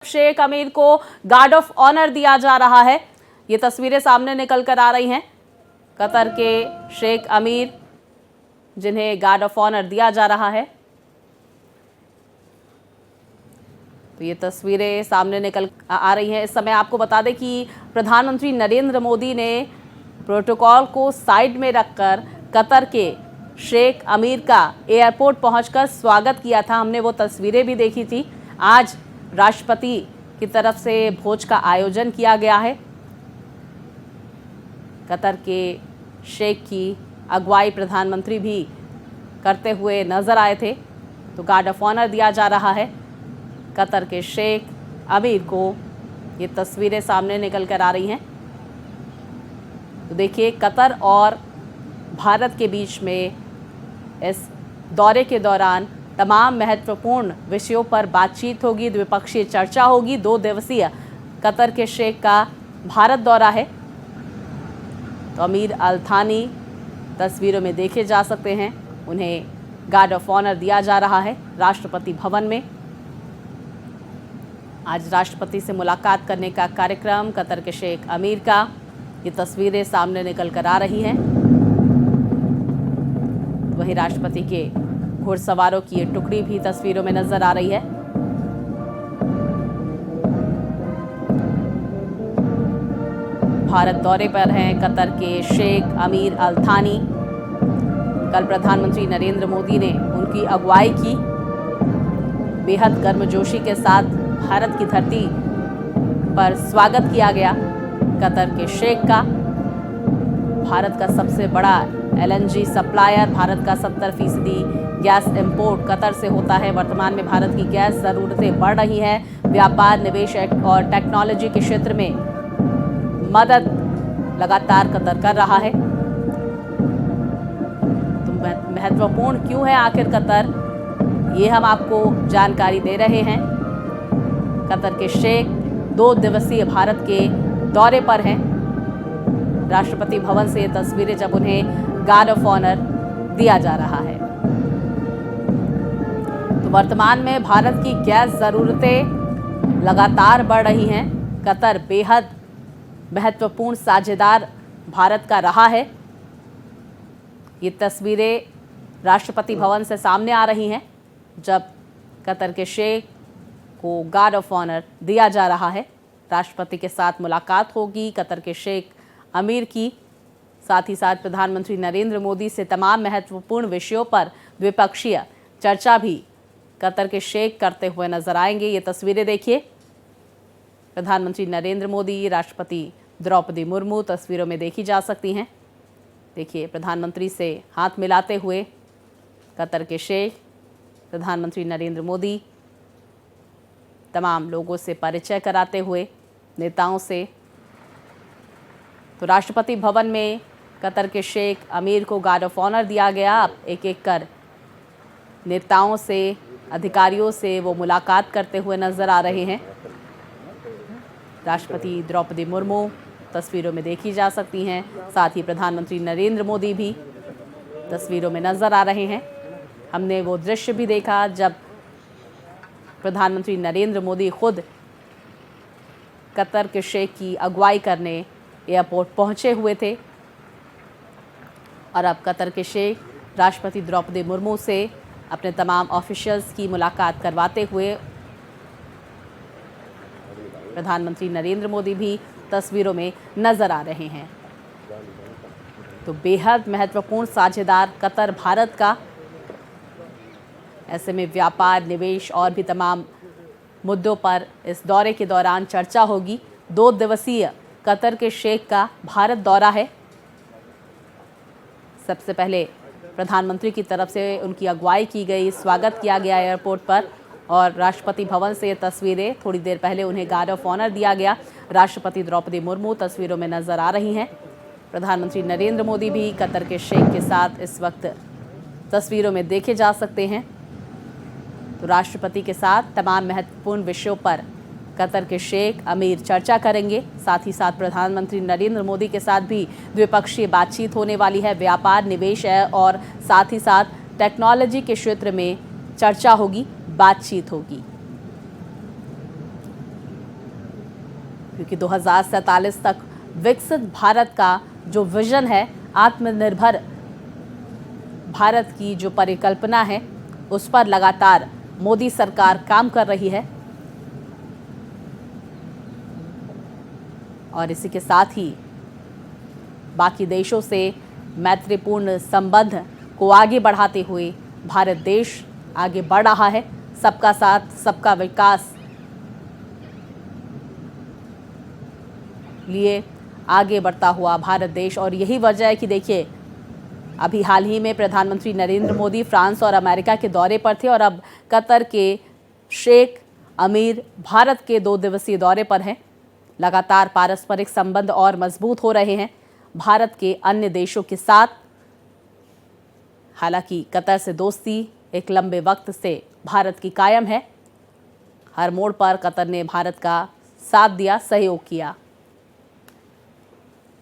शेख अमीर को guard of honour दिया जा रहा है। ये तस्वीरें सामने निकल कर आ रही हैं। कतर के शेख अमीर जिन्हें गार्ड ऑफ ऑनर दिया जा रहा है, तो ये तस्वीरें सामने निकल आ रही हैं। इस समय आपको बता दें कि प्रधानमंत्री नरेंद्र मोदी ने प्रोटोकॉल को साइड में रखकर कतर के शेख अमीर का एयरपोर्ट पहुंचकर स्वागत किया था। हमने वो तस्वीरें भी देखी थी। आज राष्ट्रपति की तरफ से भोज का आयोजन किया गया है। कतर के शेख की अगुवाई प्रधानमंत्री भी करते हुए नजर आए थे। तो गार्ड ऑफ ऑनर दिया जा रहा है कतर के शेख अमीर को। ये तस्वीरें सामने निकल कर आ रही हैं। तो देखिए, कतर और भारत के बीच में इस दौरे के दौरान तमाम महत्वपूर्ण विषयों पर बातचीत होगी, द्विपक्षीय चर्चा होगी। 2 दिवसीय कतर के शेख का भारत दौरा है। तो अमीर अल थानी तस्वीरों में देखे जा सकते हैं। उन्हें गार्ड ऑफ ऑनर दिया जा रहा है राष्ट्रपति भवन में। आज राष्ट्रपति से मुलाकात करने का कार्यक्रम कतर के शेख अमीर का। ये तस्वीरें सामने निकल कर आ रही हैं। वहीं राष्ट्रपति के घुड़सवारों की ये टुकड़ी भी तस्वीरों में नजर आ रही है। भारत दौरे पर हैं कतर के शेख अमीर अल थानी। कल प्रधानमंत्री नरेंद्र मोदी ने उनकी अगुवाई की। बेहद गर्मजोशी के साथ भारत की धरती पर स्वागत किया गया कतर के शेख का। भारत का सबसे बड़ा LNG सप्लायर, भारत का 70% गैस इंपोर्ट कतर से होता है। वर्तमान में भारत की गैस ज़रूरतें बढ़ रही हैं। व्यापार, निवेश और टेक्नोलॉजी के क्षेत्र में मदद लगातार कतर कर रहा है। तो महत्वपूर्ण क्यों है आखिर कतर, ये हम आपको जानकारी दे रहे हैं। कतर के शेख 2 दिवसीय भारत के दौरे पर हैं। राष्ट्रपति भवन से ये तस्वीरें जब उन्हें गार्ड ऑफ ऑनर दिया जा रहा है। तो वर्तमान में भारत की गैस ज़रूरतें लगातार बढ़ रही हैं। कतर बेहद महत्वपूर्ण साझेदार भारत का रहा है। ये तस्वीरें राष्ट्रपति भवन से सामने आ रही हैं जब कतर के शेख को गार्ड ऑफ ऑनर दिया जा रहा है। राष्ट्रपति के साथ मुलाकात होगी कतर के शेख अमीर की। साथ ही साथ प्रधानमंत्री नरेंद्र मोदी से तमाम महत्वपूर्ण विषयों पर द्विपक्षीय चर्चा भी कतर के शेख करते हुए नजर आएंगे। ये तस्वीरें देखिए, प्रधानमंत्री नरेंद्र मोदी, राष्ट्रपति द्रौपदी मुर्मू तस्वीरों में देखी जा सकती हैं। देखिए, प्रधानमंत्री से हाथ मिलाते हुए कतर के शेख, प्रधानमंत्री नरेंद्र मोदी तमाम लोगों से परिचय कराते हुए, नेताओं से। तो राष्ट्रपति भवन में कतर के शेख अमीर को गार्ड ऑफ ऑनर दिया गया। अब एक एक कर नेताओं से, अधिकारियों से वो मुलाकात करते हुए नजर आ रहे हैं। राष्ट्रपति द्रौपदी मुर्मू तस्वीरों में देखी जा सकती हैं। साथ ही प्रधानमंत्री नरेंद्र मोदी भी तस्वीरों में नजर आ रहे हैं। हमने वो दृश्य भी देखा जब प्रधानमंत्री नरेंद्र मोदी खुद कतर के शेख की अगुवाई करने एयरपोर्ट पहुंचे हुए थे। और अब कतर के शेख राष्ट्रपति द्रौपदी मुर्मू से अपने तमाम ऑफिशियल्स की मुलाकात करवाते हुए प्रधानमंत्री नरेंद्र मोदी भी तस्वीरों में नजर आ रहे हैं। तो बेहद महत्वपूर्ण साझेदार कतर भारत का। ऐसे में व्यापार, निवेश और भी तमाम मुद्दों पर इस दौरे के दौरान चर्चा होगी। 2 दिवसीय कतर के शेख का भारत दौरा है। सबसे पहले प्रधानमंत्री की तरफ से उनकी अगुवाई की गई, स्वागत किया गया एयरपोर्ट पर। और राष्ट्रपति भवन से ये तस्वीरें, थोड़ी देर पहले उन्हें गार्ड ऑफ ऑनर दिया गया। राष्ट्रपति द्रौपदी मुर्मू तस्वीरों में नजर आ रही हैं। प्रधानमंत्री नरेंद्र मोदी भी कतर के शेख के साथ इस वक्त तस्वीरों में देखे जा सकते हैं। तो राष्ट्रपति के साथ तमाम महत्वपूर्ण विषयों पर कतर के शेख अमीर चर्चा करेंगे। साथ ही साथ प्रधानमंत्री नरेंद्र मोदी के साथ भी द्विपक्षीय बातचीत होने वाली है। व्यापार, निवेश है और साथ ही साथ टेक्नोलॉजी के क्षेत्र में चर्चा होगी, बातचीत होगी। क्योंकि 2047 तक विकसित भारत का जो विजन है, आत्मनिर्भर भारत की जो परिकल्पना है, उस पर लगातार मोदी सरकार काम कर रही है। और इसी के साथ ही बाकी देशों से मैत्रीपूर्ण संबंध को आगे बढ़ाते हुए भारत देश आगे बढ़ रहा है। सबका साथ सबका विकास लिए आगे बढ़ता हुआ भारत देश। और यही वजह है कि देखिए, अभी हाल ही में प्रधानमंत्री नरेंद्र मोदी फ्रांस और अमेरिका के दौरे पर थे और अब कतर के शेख अमीर भारत के 2 दिवसीय दौरे पर हैं। लगातार पारस्परिक संबंध और मजबूत हो रहे हैं भारत के अन्य देशों के साथ। हालांकि कतर से दोस्ती एक लंबे वक्त से भारत की कायम है। हर मोड़ पर कतर ने भारत का साथ दिया, सहयोग किया।